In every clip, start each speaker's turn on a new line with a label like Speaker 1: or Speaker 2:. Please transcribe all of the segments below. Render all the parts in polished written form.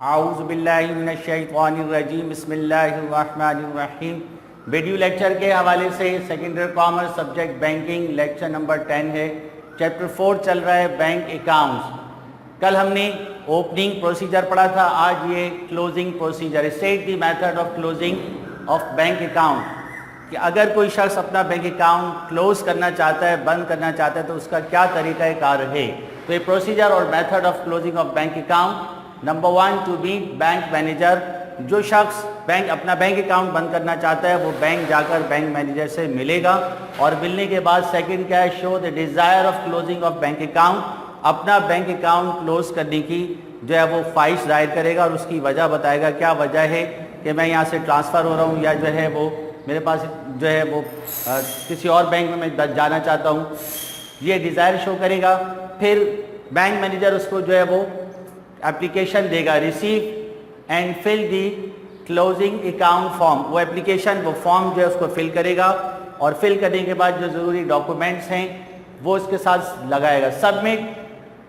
Speaker 1: आऊज़ुबिल्लाहिमिनश्शैतानिर्रजीम बिस्मिल्लाहिर्रहमानिर्रहीम। Video lecture के हवाले से secondary commerce subject banking lecture number 10 है। चैप्टर 4 चल रहा है बैंक अकाउंट्स। कल हमने ओपनिंग प्रोसीजर पढ़ा था, आज ये closing procedure. State the method of closing of bank account, कि अगर कोई शख्स अपना बैंक अकाउंट क्लोज करना चाहता है, बंद करना चाहता है, तो उसका क्या तरीका कार है। तो ये प्रोसीजर और method of closing of bank account. Number 1 to be bank manager. जो शख्स अपना बैंक अकाउंट बंद करना चाहता है वो बैंक जाकर बैंक मैनेजर से मिलेगा, और मिलने के बाद सेकंड क्या है, show the desire of closing of bank account. अपना बैंक अकाउंट क्लोज करने की जो है वो ख्वाहिश जाहिर करेगा और उसकी वजह बताएगा, क्या वजह है कि मैं यहाँ से ट्रांसफ़र हो रहा हूँ, या जो है वो मेरे पास जो है वो किसी और बैंक में मैं जाना चाहता हूँ, ये डिज़ायर शो करेगा। फिर बैंक मैनेजर उसको जो है वो एप्लीकेशन देगा, receive and fill the closing account form. वो एप्लीकेशन, वो फॉर्म जो है उसको फिल करेगा, और फिल करने के बाद जो ज़रूरी डॉक्यूमेंट्स हैं वो इसके साथ लगाएगा। Submit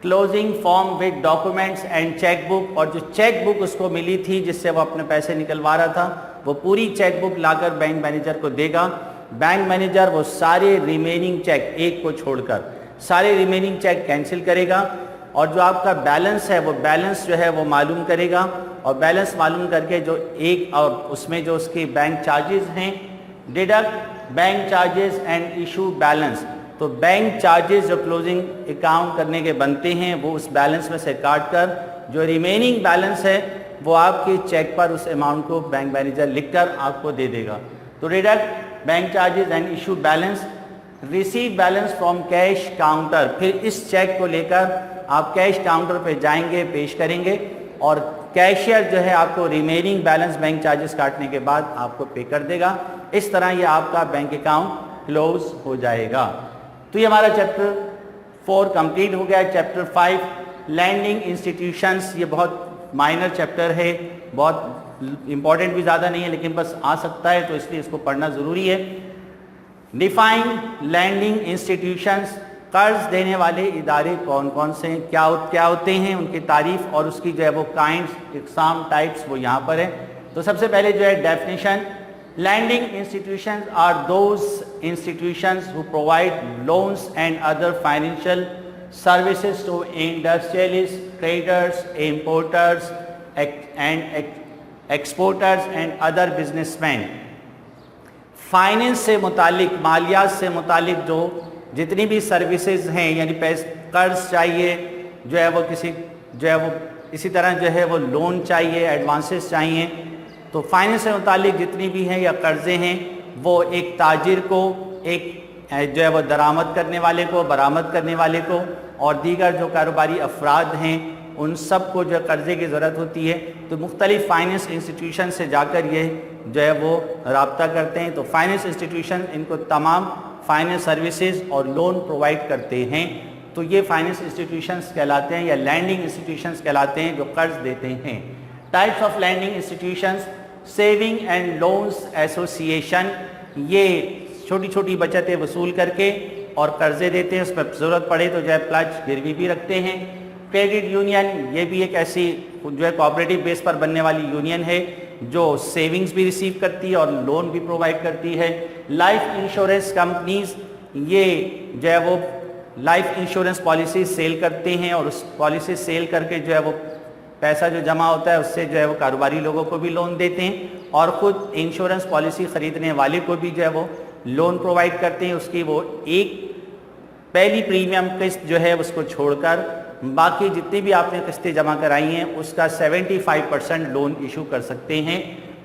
Speaker 1: closing form with documents and cheque book. और जो चेक बुक उसको मिली थी जिससे वो अपने पैसे निकलवा रहा था, वो पूरी चेक बुक लाकर बैंक मैनेजर को देगा। बैंक मैनेजर वो सारे रिमेनिंग चेक, एक को छोड़कर सारे रिमेनिंग चेक कैंसिल करेगा, और जो आपका बैलेंस है वो बैलेंस जो है वो मालूम करेगा, और बैलेंस मालूम करके जो एक और उसमें जो उसके बैंक चार्जेस हैं, deduct bank charges and issue balance. तो बैंक चार्जेस जो क्लोजिंग अकाउंट करने के बनते हैं वो उस बैलेंस में से काट कर जो रिमेनिंग बैलेंस है वो आपके चेक पर उस अमाउंट को बैंक मैनेजर लिखकर आपको दे देगा। तो deduct bank charges and issue balance, receive balance from cash counter. फिर इस चेक को लेकर आप कैश काउंटर पे जाएंगे, पेश करेंगे, और कैशियर जो है आपको रिमेनिंग बैलेंस बैंक चार्जेस काटने के बाद आपको पे कर देगा। इस तरह ये आपका बैंक अकाउंट क्लोज हो जाएगा। तो ये हमारा चैप्टर 4 कंप्लीट हो गया। चैप्टर 5 लैंडिंग इंस्टीट्यूशंस, ये बहुत माइनर चैप्टर है, बहुत इंपॉर्टेंट भी ज़्यादा नहीं है, लेकिन बस आ सकता है तो इसलिए इसको पढ़ना ज़रूरी है। डिफाइन लैंडिंग इंस्टीट्यूशंस, कर्ज देने वाले इदारे कौन कौन से हैं, क्या होते हैं, उनकी तारीफ और उसकी जो है वो काइंड्स, इकसाम, टाइप्स वो यहाँ पर है। तो सबसे पहले जो है definition, lending institutions are those institutions who provide loans and other financial services to industrialist, traders, importers and exporters and other businessman. Finance से मुतालिक, मालियात से मुतालिक जो जितनी भी सर्विसेज हैं, यानी कर्ज चाहिए जो है वो इसी तरह जो है वो लोन चाहिए, एडवांसेस चाहिए, तो फाइनेंस से मुतालिक जितनी भी हैं या कर्ज़े हैं वो एक ताजिर को, एक जो है वो दरामद करने वाले को, बरामद करने वाले को, और दीगर जो कारोबारी अफराद हैं उन सब को जो कर्ज़े की ज़रूरत होती है, तो मुख्तलिफ़ फाइनेंस इंस्टीट्यूशन से जाकर ये जो है वो रब्ता करते हैं। तो फाइनेंस इंस्टीट्यूशन इनको तमाम फाइनेंस सर्विसेज और लोन प्रोवाइड करते हैं। तो ये फाइनेंस इंस्टीट्यूशंस कहलाते हैं या लैंडिंग इंस्टीट्यूशंस कहलाते हैं जो कर्ज देते हैं। Types of lending institutions, saving and loans association, ये छोटी छोटी बचतें वसूल करके और कर्जे देते हैं, उस पर ज़रूरत पड़े तो जो है प्लज गिरवी भी रखते हैं। क्रेडिट यूनियन, ये भी एक ऐसी जो है कोऑपरेटिव बेस पर बनने वाली यूनियन है जो सेविंग्स भी रिसीव करती है और लोन भी प्रोवाइड करती है। लाइफ इंश्योरेंस कंपनीज, ये जो है वो लाइफ इंश्योरेंस पॉलिसी सेल करते हैं, और उस पॉलिसी सेल करके जो है वो पैसा जो जमा होता है उससे जो है वो कारोबारी लोगों को भी लोन देते हैं, और ख़ुद इंश्योरेंस पॉलिसी ख़रीदने वाले को भी जो है वो लोन प्रोवाइड करते हैं। उसकी वो एक पहली प्रीमियम किस्त जो है उसको छोड़कर बाकी जितनी भी आपने किस्तें जमा कराई हैं उसका 75% लोन इशू कर सकते हैं।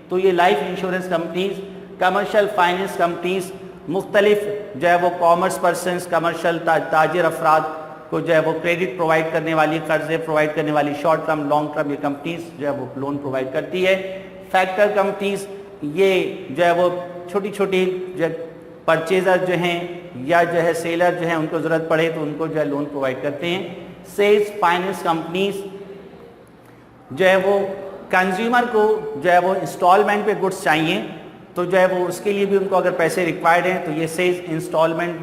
Speaker 1: तो ये life insurance companies. Commercial finance companies, मुख्तलिफ जो है वो कॉमर्स पर्सनस, कमर्शियल ताजिर अफराद को जो है वो क्रेडिट प्रोवाइड करने वाली, कर्जे प्रोवाइड करने वाली शॉर्ट टर्म, लॉन्ग टर्म ये कंपनीज जो है वो लोन प्रोवाइड करती है। फैक्टर कंपनीज, ये जो है वो छोटी छोटी जो परचेजर जो हैं या जो है सेलर जो हैं उनको ज़रूरत पड़े तो उनको जो है लोन प्रोवाइड करते हैं। सेल्स फाइनेंस कंपनीज जो है वो कंज्यूमर को जो है वो इंस्टॉलमेंट पे गुड्स चाहिए, तो जो है वो उसके लिए भी उनको अगर पैसे रिक्वायर्ड हैं तो ये सेल्स इंस्टॉलमेंट,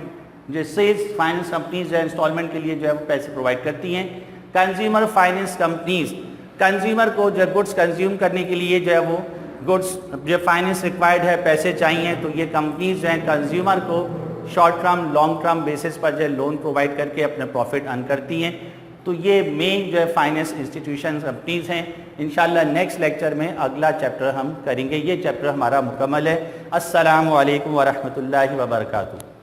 Speaker 1: जो सेल्स फाइनेंस कंपनीज जो है इंस्टॉलमेंट के लिए जो है वो पैसे प्रोवाइड करती हैं। कंज्यूमर फाइनेंस कंपनीज कंज्यूमर को जो गुड्स कंज्यूम करने के लिए जो है वो गुड्स जो फाइनेंस रिक्वायर्ड है, पैसे चाहिए, तो ये कंपनीज जो हैं कंज्यूमर को short term long term basis पर जो है लोन प्रोवाइड करके अपने प्रॉफिट अर्न करती हैं। तो ये मेन जो है फाइनेंस इंस्टीट्यूशन कंपनीज हैं। इंशाल्लाह नेक्स्ट लेक्चर में अगला चैप्टर हम करेंगे। ये चैप्टर हमारा मुकम्मल है। अस्सलामु अलैकुम व रहमतुल्लाहि व बरकातुहू।